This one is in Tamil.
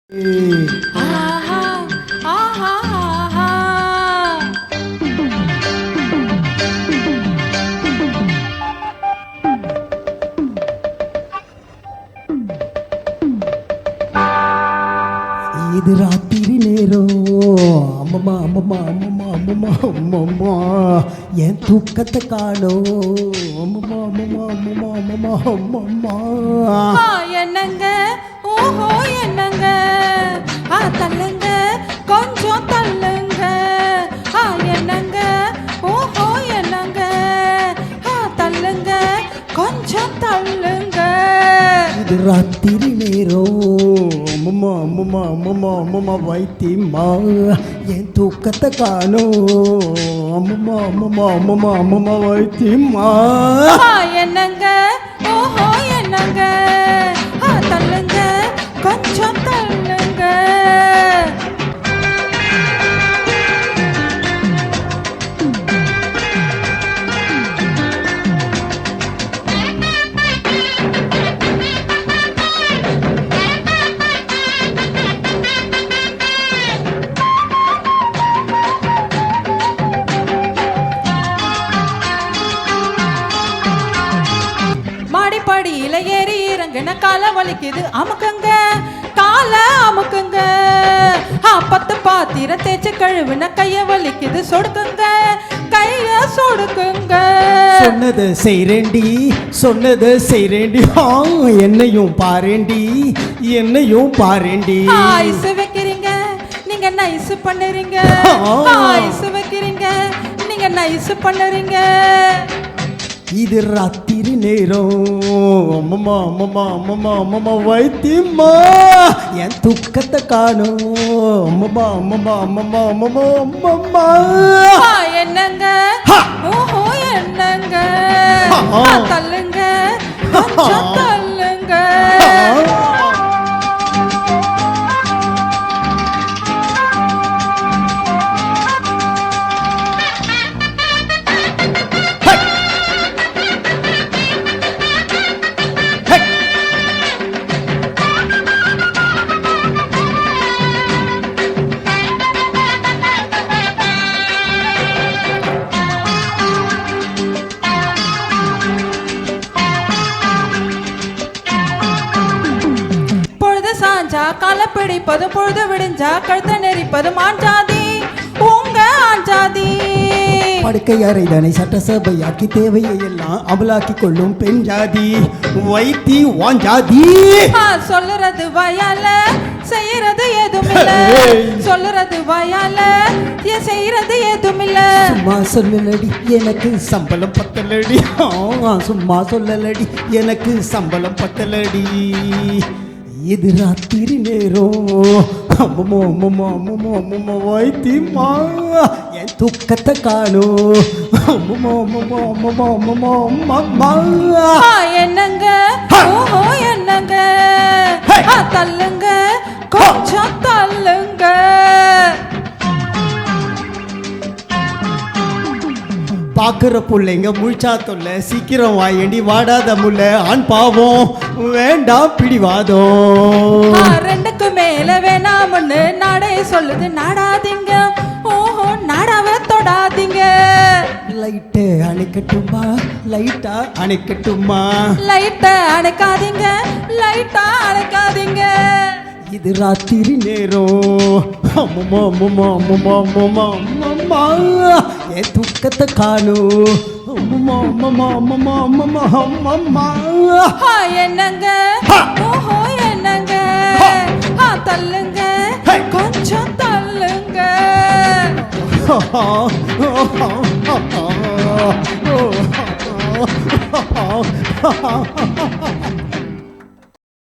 ஆஹா ஆஹா ஆஹா. இது ராத்திரி நேரம் அம்மம்மா அம்மம்மா அம்மம்மா அம்மம்மா அம்மம்மா என் தூக்கத்தை காணோம் அம்மம்மா அம்மம்மா அம்மம்மா அம்மம்மா அம்மம்மா. என்னங்க ஓஹோ என்னங்க தள்ளுங்க கொஞ்சம் தள்ளுங்க. என்னங்க ஓஹோ என்னங்க தள்ளுங்க கொஞ்சம் தள்ளுங்க. இது ராத்திரி நேரம் அம்மம்மா அம்மம்மா அம்மம்மா அம்மம்மா வைத்தியம்மா என் தூக்கத்தை காணோம் அம்மம்மா அம்மம்மா அம்மம்மா அம்மம்மா வைத்தியம்மா. என்னங்க ஓஹோ என்னங்க தள்ளுங்க கொஞ்சம் தள்ளுங்க. மாடிப்படியில ஏறி இறங்குன கால வலிக்குது அமுக்குங்க கால அமுக்குங்க. 10 பாத்திரம் தேய்ச்சி கழுவுன கைய வலிக்குது சொடுக்குங்க கைய சொடுக்குங்க. சொன்னது செய்றேண்டி சொன்னது செய்றேண்டி என்னையும் பாரேண்டி என்னையும் பாரேண்டி. ஐஸ் வைக்கிறீங்க நீங்க நைஸ் பண்ணுறீங்க. ஐஸ் வைக்கிறீங்க நீங்க நைஸ் பண்ணுறீங்க. இது ராத்திரி நேரம் அம்மம்மா அம்மம்மா அம்மம்மா அம்மம்மா வைத்தியம்மா என் தூக்கத்தை காணும் அம்மம்மா அம்மம்மா அம்மம்மா அம்மம்மா அம்மம்மா. என்னங்க ஓஹோ என்னங்க தள்ளுங்க கொஞ்சம் தள்ளுங்க. கால பிடிப்பதும் பொழுது விடிஞ்சா கழுத்த நெறிப்பதும் ஆஞ்சாதி உங்க ஆஞ்சாதி. படுக்கை அறைதனை சட்டசபையாக்கி தேவையை எல்லாம் அமலாக்கி கொள்ளும் பெண் ஜாதி வைத்தி வாஞ்சாதி. சொல்லுறது வாயால செய்யறது ஏதும் இல்ல. சொல்லுறது வாயால செய்யறது ஏதும் இல்ல. சும்மா சொல்லலடி எனக்கு சம்பளம் பத்தலடி சும்மா சொல்லலடி எனக்கு சம்பளம் பத்தலடி. இது ராத்திரி நேரம் அம்மம்மா அம்மம்மா அம்மம்மா அம்மம்மா வைத்தியம்மா என் தூக்கத்தை காணும் அம்மம்மா அம்மம்மா அம்மம்மா அம்மம்மா அம்மம்மா. என்னங்க ஓஹோ என்னங்க தள்ளுங்க கொஞ்சம் தள்ளுங்க. பாக்குற புள்ளைங்க முழிச்சா தொல்ல சீக்கிரம் வாயண்டி வாடாத முல்ல ஆண் பாவம் வேண்டாம் பிடிவாதம். ரெண்டுக்கு மேல வேணாம்னு நாடே சொல்லுது நாடாதீங்க ஓஹோ நாடாவ தொடாதீங்க. லைட்டு அணைக்கட்டுமா லைட்டா அணைக்கட்டுமா லைட்டை அணைக்காதீங்க லைட்டா அணைக்காதீங்க. இது ராத்திரி நேரம் அம்மம்மா அம்மம்மா அம்மம்மா அம்மம்மா அம்மம்மா என் தூக்கத்தை காணும் அம்மம்மா அம்மம்மா அம்மம்மா அம்மம்மா அம்மம்மா. என்னங்க ஓஹோ என்னங்க தள்ளுங்க கொஞ்சம் தள்ளுங்க.